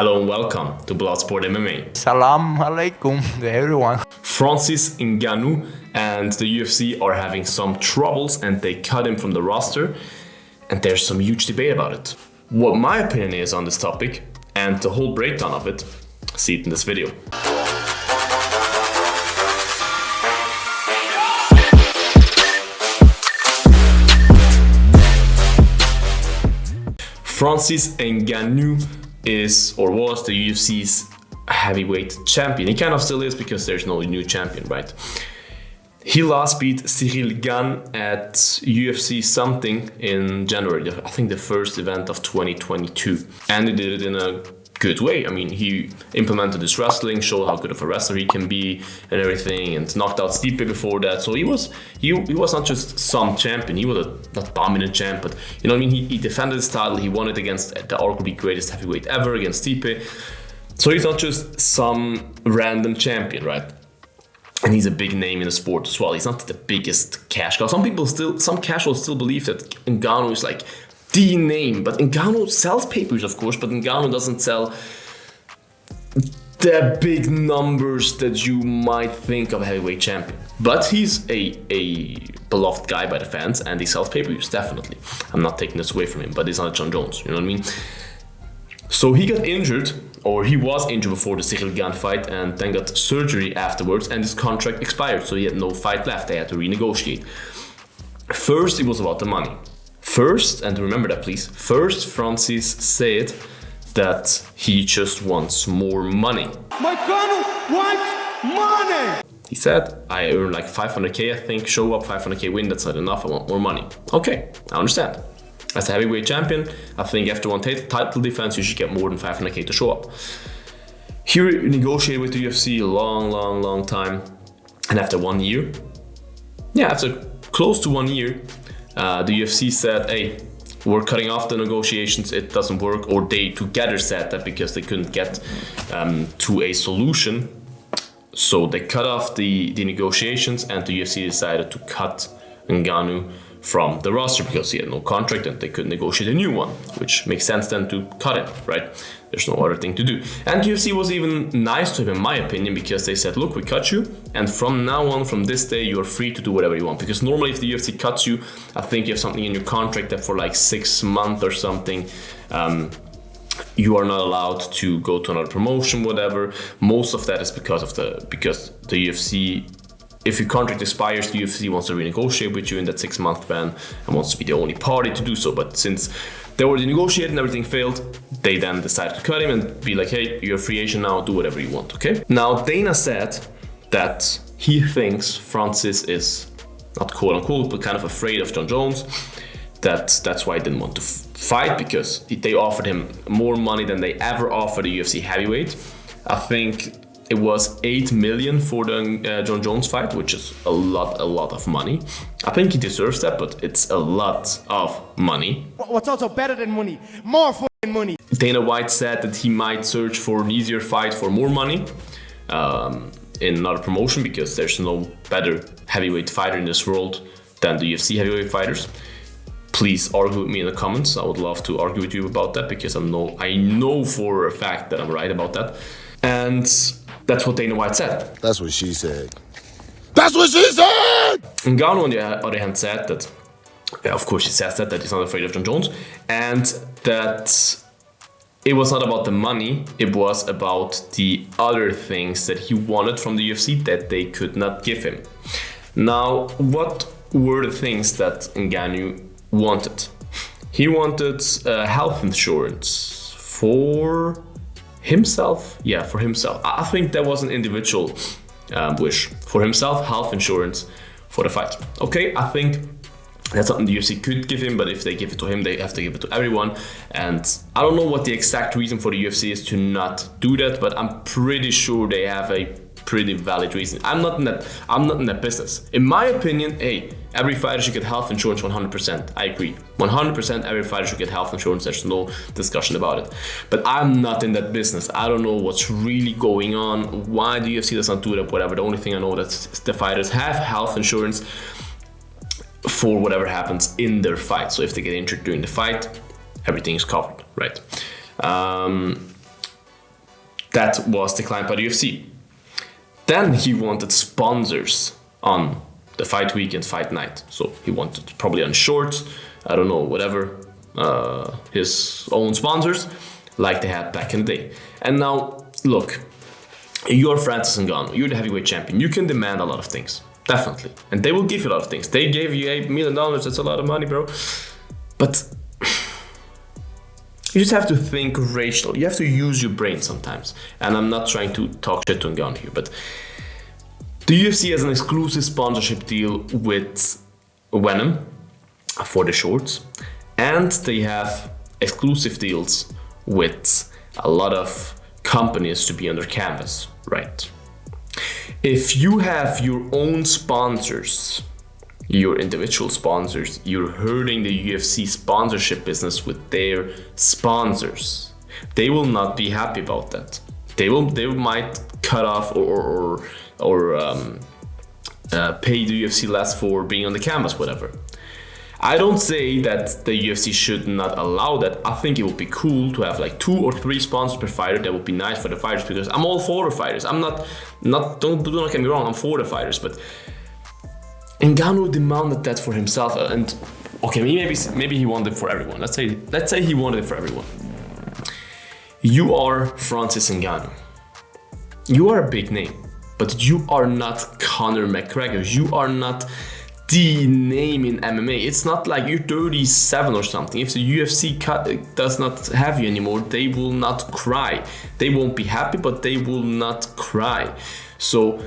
Hello and welcome to Bloodsport MMA. Salam alaikum to everyone. Francis Ngannou and the UFC are having some troubles and they cut him from the roster, and there's some huge debate about it. What my opinion is on this topic and the whole breakdown of it, see it in this video. Francis Ngannou is or was the UFC's heavyweight champion. He kind of still is because there's no new champion, right? He last beat Ciryl Gane at UFC something in January, I think the first event of 2022. And he did it in a good way. I mean, he implemented his wrestling, showed how good of a wrestler he can be and everything, and knocked out Stipe before that. So he was not just some champion, he was a dominant champ, but you know what I mean? He defended his title, he won it against the arguably greatest heavyweight ever, against Stipe. So he's not just some random champion, right? And he's a big name in the sport as well. He's not the biggest cash cow. Some casuals still believe that Ngannou is like the name, but Ngannou sells pay-per-views, of course, but Ngannou doesn't sell the big numbers that you might think of a heavyweight champion. But he's a beloved guy by the fans, and he sells pay-per-views, definitely. I'm not taking this away from him, but he's not John Jones, you know what I mean? So he got injured, or he was injured before the Ciryl Gane fight, and then got surgery afterwards, and his contract expired, so he had no fight left. They had to renegotiate. First, it was about the money. First, and remember that please, first Francis said that he just wants more money. My Ngannou wants money! He said, I earn like 500k, I think, show up, 500k win, that's not enough, I want more money. Okay, I understand. As a heavyweight champion, I think after one title defense, you should get more than 500k to show up. He negotiated with the UFC a long time, and after 1 year, after close to 1 year, the UFC said, hey, we're cutting off the negotiations, it doesn't work, or they together said that because they couldn't get to a solution. So they cut off the negotiations, and the UFC decided to cut Ngannou from the roster because he had no contract and they couldn't negotiate a new one, which makes sense then to cut him, right? There's no other thing to do. And UFC was even nice to him, in my opinion, because they said, look, we cut you, and from now on, from this day, you're free to do whatever you want. Because normally if the UFC cuts you, I think you have something in your contract that for like 6 months or something, you are not allowed to go to another promotion, whatever. Most of that is because the UFC, if your contract expires, the UFC wants to renegotiate with you in that 6-month ban and wants to be the only party to do so. But since they already negotiated and everything failed, they then decided to cut him and be like, hey, you're a free agent now, do whatever you want, okay? Now, Dana said that he thinks Francis is, not quote unquote, but kind of afraid of John Jones. That's why he didn't want to fight, because they offered him more money than they ever offered a UFC heavyweight. I think it was 8 million for the John Jones fight, which is a lot of money. I think he deserves that, but it's a lot of money. What's also better than money? More fucking money. Dana White said that he might search for an easier fight for more money in another promotion, because there's no better heavyweight fighter in this world than the UFC heavyweight fighters. Please argue with me in the comments. I would love to argue with you about that, because I know for a fact that I'm right about that. And that's what Dana White said. That's what she said. That's what she said! Ngannou, on the other hand, said that, of course he says that he's not afraid of John Jones, and that it was not about the money, it was about the other things that he wanted from the UFC that they could not give him. Now, what were the things that Ngannou wanted? He wanted health insurance for himself. Yeah, for himself. I think that was an individual wish. For himself, health insurance for the fight. Okay, I think that's something the UFC could give him, but if they give it to him, they have to give it to everyone. And I don't know what the exact reason for the UFC is to not do that, but I'm pretty sure they have a pretty valid reason. I'm not in that business. In my opinion, hey, every fighter should get health insurance 100%. I agree. 100% every fighter should get health insurance. There's no discussion about it. But I'm not in that business. I don't know what's really going on, why the UFC does not do that, whatever. The only thing I know is that the fighters have health insurance for whatever happens in their fight. So if they get injured during the fight, everything is covered, right? that was declined by the UFC. Then he wanted sponsors on the fight weekend, fight night. So he wanted probably on shorts, I don't know, whatever, his own sponsors, like they had back in the day. And now, look, you're Francis Ngannou, you're the heavyweight champion. You can demand a lot of things, definitely. And they will give you a lot of things. They gave you $8 million, that's a lot of money, bro. But you just have to think rational. You have to use your brain sometimes. And I'm not trying to talk shit to Ngannou here, but the UFC has an exclusive sponsorship deal with Venom for the shorts. And they have exclusive deals with a lot of companies to be on their canvas, right? If you have your own sponsors, your individual sponsors, you're hurting the UFC sponsorship business with their sponsors. They will not be happy about that. They might cut off or pay the UFC less for being on the canvas, whatever. I don't say that the UFC should not allow that. I think it would be cool to have like 2 or 3 sponsors per fighter. That would be nice for the fighters, because I'm all for the fighters. I'm not do not get me wrong, I'm for the fighters, but Ngannou demanded that for himself, and okay, maybe he wanted it for everyone. Let's say he wanted it for everyone. You are Francis Ngannou. You are a big name, but you are not Conor McGregor. You are not the name in MMA. It's not like you're 37 or something. If the UFC does not have you anymore, they will not cry. They won't be happy, but they will not cry. So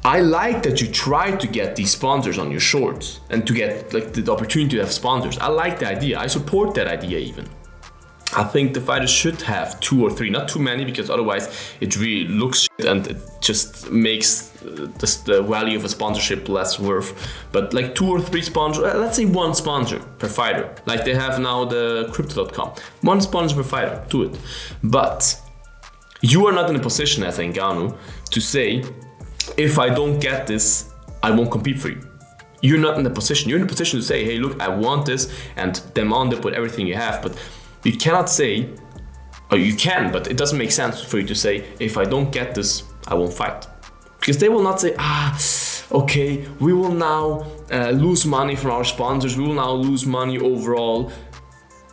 I like that you try to get these sponsors on your shorts and to get like the opportunity to have sponsors. I like the idea. I support that idea even. I think the fighters should have 2 or 3, not too many, because otherwise it really looks shit and it just makes the value of a sponsorship less worth. But like 2 or 3 sponsors, let's say 1 sponsor per fighter, like they have now the Crypto.com. 1 sponsor per fighter, do it. But you are not in a position as Ngannou to say, if I don't get this, I won't compete for you. You're not in the position. You're in a position to say, hey, look, I want this, and demand it with everything you have. But you cannot say, or you can, but it doesn't make sense for you to say, if I don't get this, I won't fight. Because they will not say, okay, we will now lose money from our sponsors, we will now lose money overall,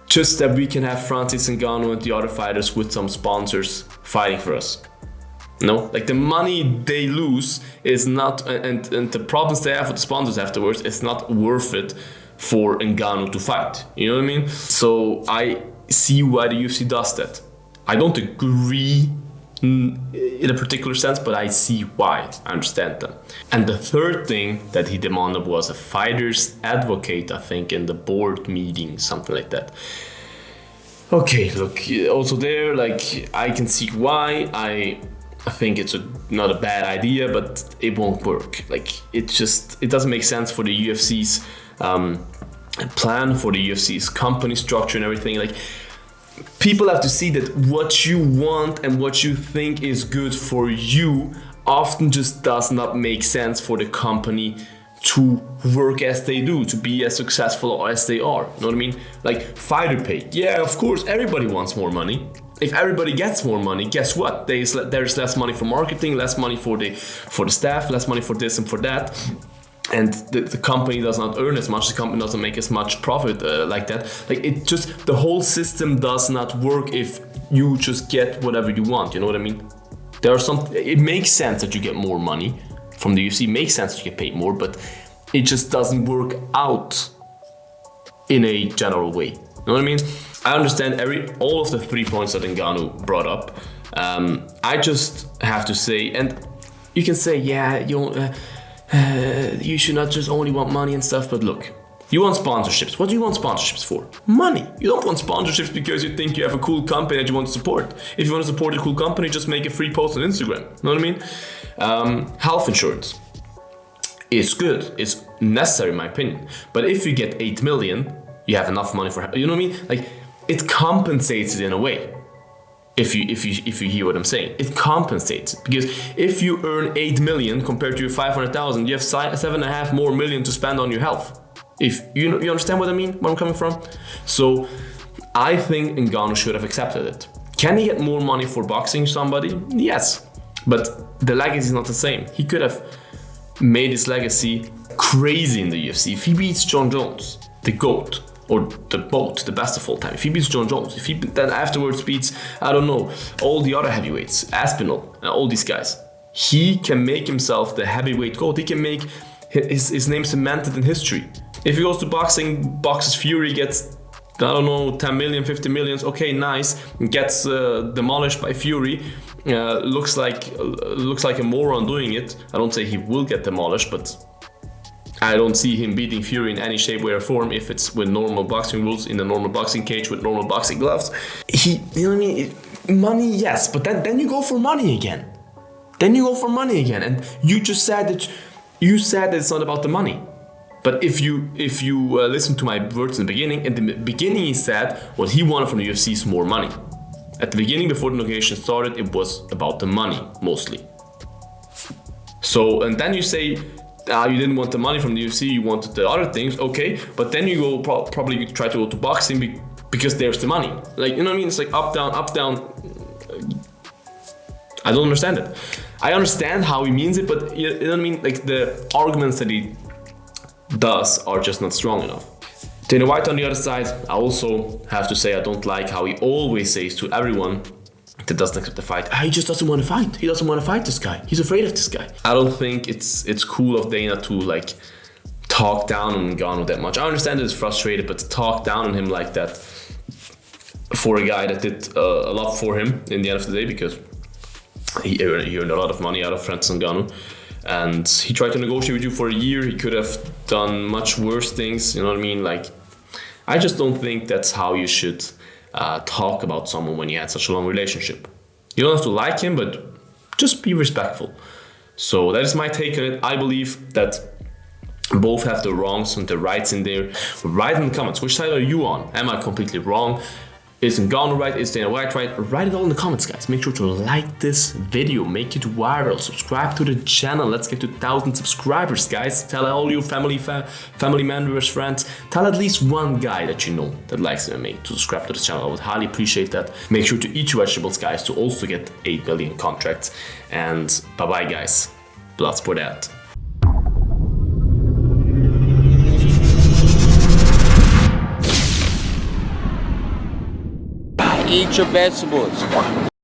just that we can have Francis Ngannou and the other fighters with some sponsors fighting for us. No, like the money they lose is not, and the problems they have with the sponsors afterwards, it's not worth it for Ngannou to fight. You know what I mean? So I see why the UFC does that. I don't agree in a particular sense, but I see why. I understand them. And the third thing that he demanded was a fighter's advocate, I think, in the board meeting, something like that. Okay, look, also there, like, I can see why. I think it's not a bad idea, but it won't work. Like, it doesn't make sense for the UFC's plan, for the UFC's company structure and everything. Like, people have to see that what you want and what you think is good for you often just does not make sense for the company to work as they do, to be as successful as they are. You know what I mean? Like, fighter pay. Yeah, of course, everybody wants more money. If everybody gets more money, guess what? There's less money for marketing, less money for the staff, less money for this and for that. And the company does not earn as much, the company doesn't make as much profit like that. Like, it just, the whole system does not work if you just get whatever you want, you know what I mean? It makes sense that you get more money from the UFC, makes sense that you get paid more, but it just doesn't work out in a general way. You know what I mean? I understand all of the 3 points that Ngannou brought up. I just have to say, and you can say, yeah, you should not just only want money and stuff, but look, you want sponsorships. What do you want sponsorships for? Money. You don't want sponsorships because you think you have a cool company that you want to support. If you want to support a cool company, just make a free post on Instagram. You know what I mean? Health insurance is good. It's necessary in my opinion. But if you get 8 million, you have enough money for, you know what I mean? Like, it compensates it in a way. If you hear what I'm saying, it compensates it, because if you earn 8 million compared to your 500,000, you have 7.5 more million to spend on your health. If you understand what I mean, where I'm coming from. So I think Ngannou should have accepted it. Can he get more money for boxing somebody? Yes, but the legacy is not the same. He could have made his legacy crazy in the UFC. If he beats John Jones, the GOAT, or the best of all time, if he beats John Jones, if he then afterwards beats, I don't know, all the other heavyweights, Aspinall, all these guys, he can make himself the heavyweight GOAT. He can make his name cemented in history. If he goes to boxing, boxes Fury, gets, I don't know, 10 million, 50 millions, okay, nice, gets demolished by Fury, looks like a moron doing it. I don't say he will get demolished, but I don't see him beating Fury in any shape, way, or form if it's with normal boxing rules, in a normal boxing cage with normal boxing gloves. You know what I mean? Money, yes, but then you go for money again. And you just said that it's not about the money. But if you listen to my words in the beginning he said what he wanted from the UFC is more money. At the beginning, before the negotiation started, it was about the money mostly. So, and then you say you didn't want the money from the UFC, you wanted the other things, okay, but then you go probably try to go to boxing because there's the money. Like, you know what I mean? It's like up, down. I don't understand it. I understand how he means it, but you know what I mean? Like, the arguments that he does are just not strong enough. Dana White on the other side, I also have to say I don't like how he always says to everyone that doesn't accept the fight, he just doesn't want to fight. He doesn't want to fight this guy. He's afraid of this guy. I don't think it's cool of Dana to like talk down on Ngannou that much. I understand that it's frustrated, but to talk down on him like that for a guy that did a lot for him in the end of the day, because he earned a lot of money out of Francis Ngannou, and he tried to negotiate with you for a year. He could have done much worse things, you know what I mean? Like, I just don't think that's how you should talk about someone when you had such a long relationship. You don't have to like him, but just be respectful. So that is my take on it. I believe that both have the wrongs and the rights in there. Write in the comments, which side are you on? Am I completely wrong? Is Ngannou right? Is Dana White right? Write it all in the comments, guys. Make sure to like this video, make it viral, subscribe to the channel. Let's get to 1,000 subscribers, guys. Tell all your family members, friends. Tell at least one guy that you know that likes MMA to subscribe to this channel. I would highly appreciate that. Make sure to eat your vegetables, guys, to also get 8 million contracts. And bye-bye, guys. Blood for that. Eat your vegetables.